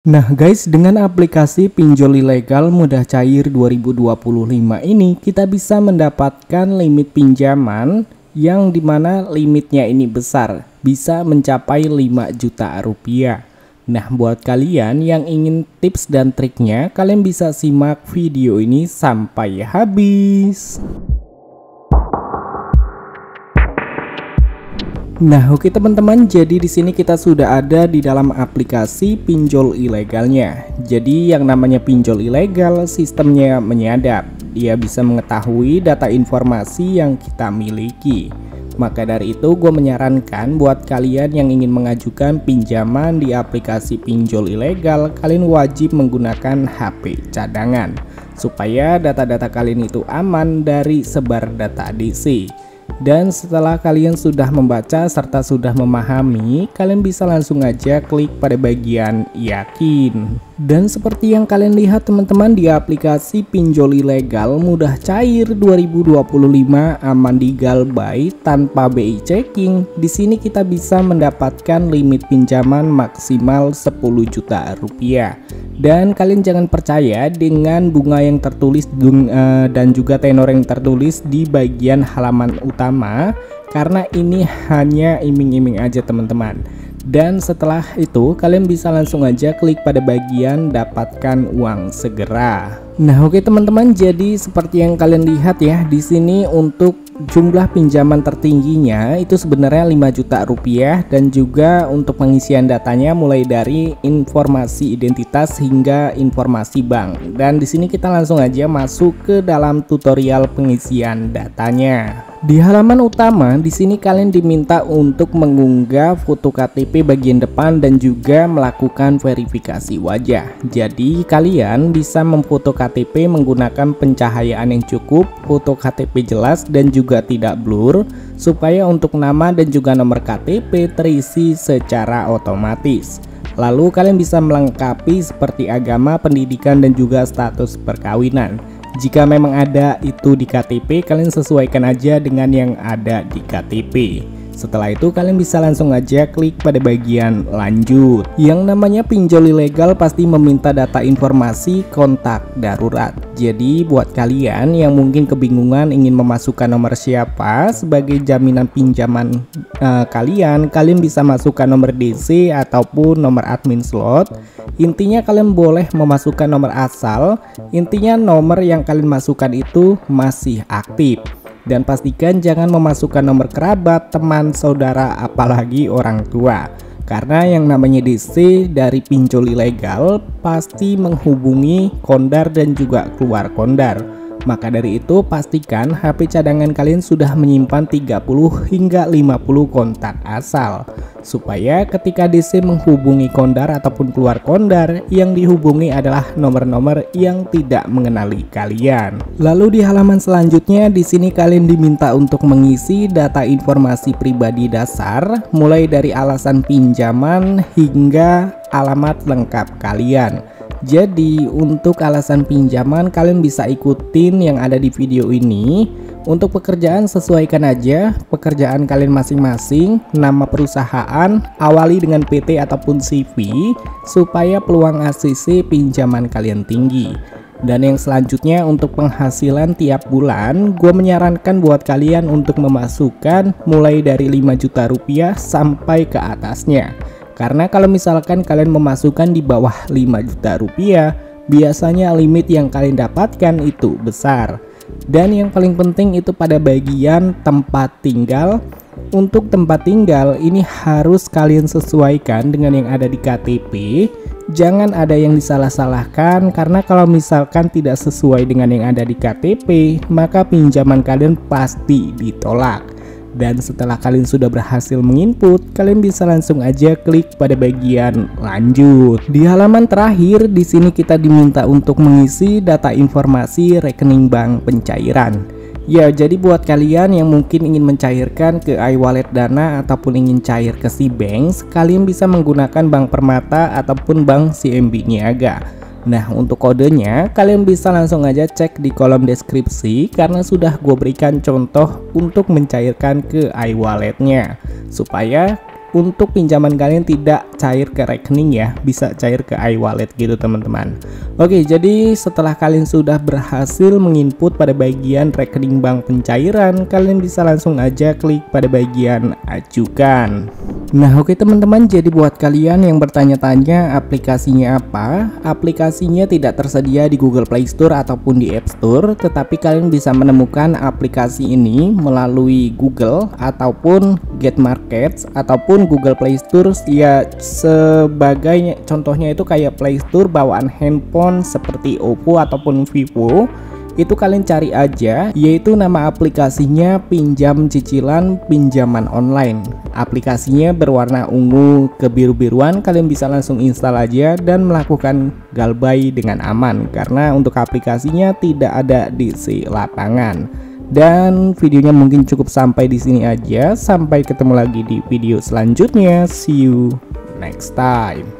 Nah guys, dengan aplikasi pinjol ilegal mudah cair 2025 ini kita bisa mendapatkan limit pinjaman yang dimana limitnya ini besar, bisa mencapai 5 juta rupiah. Nah buat kalian yang ingin tips dan triknya, kalian bisa simak video ini sampai habis. Nah, oke teman-teman, jadi di sini kita sudah ada di dalam aplikasi pinjol ilegalnya. Jadi yang namanya pinjol ilegal, sistemnya menyadap. Dia bisa mengetahui data informasi yang kita miliki. Maka dari itu gue menyarankan buat kalian yang ingin mengajukan pinjaman di aplikasi pinjol ilegal, kalian wajib menggunakan HP cadangan supaya data-data kalian itu aman dari sebar data DC. Dan setelah kalian sudah membaca serta sudah memahami, kalian bisa langsung aja klik pada bagian yakin. Dan seperti yang kalian lihat teman-teman, di aplikasi pinjol ilegal mudah cair 2025 aman di Galbay tanpa BI checking. Di sini kita bisa mendapatkan limit pinjaman maksimal 10 juta rupiah. Dan kalian jangan percaya dengan bunga yang tertulis dan juga tenor yang tertulis di bagian halaman utama, karena ini hanya iming-iming aja teman-teman. Dan setelah itu kalian bisa langsung aja klik pada bagian dapatkan uang segera. Nah oke teman-teman, jadi seperti yang kalian lihat ya, di sini untuk jumlah pinjaman tertingginya itu sebenarnya 5 juta rupiah, dan juga untuk pengisian datanya mulai dari informasi identitas hingga informasi bank. Dan di sini kita langsung aja masuk ke dalam tutorial pengisian datanya. Di halaman utama di sini kalian diminta untuk mengunggah foto KTP bagian depan dan juga melakukan verifikasi wajah. Jadi kalian bisa memfoto KTP menggunakan pencahayaan yang cukup, foto KTP jelas dan juga tidak blur, supaya untuk nama dan juga nomor KTP terisi secara otomatis. Lalu kalian bisa melengkapi seperti agama, pendidikan dan juga status perkawinan. Jika memang ada itu di KTP, kalian sesuaikan aja dengan yang ada di KTP. Setelah itu kalian bisa langsung aja klik pada bagian lanjut. Yang namanya pinjol ilegal pasti meminta data informasi kontak darurat. Jadi buat kalian yang mungkin kebingungan ingin memasukkan nomor siapa sebagai jaminan pinjaman kalian bisa masukkan nomor DC ataupun nomor admin slot. Intinya kalian boleh memasukkan nomor asal, intinya nomor yang kalian masukkan itu masih aktif. Dan pastikan jangan memasukkan nomor kerabat, teman, saudara, apalagi orang tua. Karena yang namanya DC dari pinjol ilegal pasti menghubungi kondar dan juga keluar kondar. Maka dari itu pastikan HP cadangan kalian sudah menyimpan 30 hingga 50 kontak asal, supaya ketika DC menghubungi kondar ataupun keluar kondar, yang dihubungi adalah nomor-nomor yang tidak mengenali kalian. Lalu di halaman selanjutnya di sini kalian diminta untuk mengisi data informasi pribadi dasar, mulai dari alasan pinjaman hingga alamat lengkap kalian. Jadi untuk alasan pinjaman kalian bisa ikutin yang ada di video ini. Untuk pekerjaan sesuaikan aja pekerjaan kalian masing-masing, nama perusahaan awali dengan PT ataupun CV supaya peluang ACC pinjaman kalian tinggi. Dan yang selanjutnya untuk penghasilan tiap bulan, gue menyarankan buat kalian untuk memasukkan mulai dari 5 juta rupiah sampai ke atasnya. Karena kalau misalkan kalian memasukkan di bawah 5 juta rupiah, biasanya limit yang kalian dapatkan itu besar. Dan yang paling penting itu pada bagian tempat tinggal. Untuk tempat tinggal ini harus kalian sesuaikan dengan yang ada di KTP. Jangan ada yang disalah-salahkan, karena kalau misalkan tidak sesuai dengan yang ada di KTP, maka pinjaman kalian pasti ditolak. Dan setelah kalian sudah berhasil menginput, kalian bisa langsung aja klik pada bagian lanjut. Di halaman terakhir di sini kita diminta untuk mengisi data informasi rekening bank pencairan. Ya, jadi buat kalian yang mungkin ingin mencairkan ke iWallet Dana ataupun ingin cair ke Cbank, kalian bisa menggunakan Bank Permata ataupun Bank CMB Niaga. Nah untuk kodenya kalian bisa langsung aja cek di kolom deskripsi, karena sudah gue berikan contoh untuk mencairkan ke iWalletnya, supaya untuk pinjaman kalian tidak cair ke rekening ya, bisa cair ke iWallet gitu teman-teman. Oke, jadi setelah kalian sudah berhasil menginput pada bagian rekening bank pencairan, kalian bisa langsung aja klik pada bagian ajukan. Nah oke teman-teman, jadi buat kalian yang bertanya-tanya aplikasinya apa, aplikasinya tidak tersedia di Google Play Store ataupun di App Store, tetapi kalian bisa menemukan aplikasi ini melalui Google ataupun Get Markets ataupun Google Play Store ya, sebagai contohnya itu kayak Play Store bawaan handphone seperti Oppo ataupun Vivo. Itu kalian cari aja, yaitu nama aplikasinya Pinjam Cicilan Pinjaman Online. Aplikasinya berwarna ungu kebiru-biruan, kalian bisa langsung install aja dan melakukan galbay dengan aman karena untuk aplikasinya tidak ada DC lapangan. Dan videonya mungkin cukup sampai di sini aja. Sampai ketemu lagi di video selanjutnya. See you next time.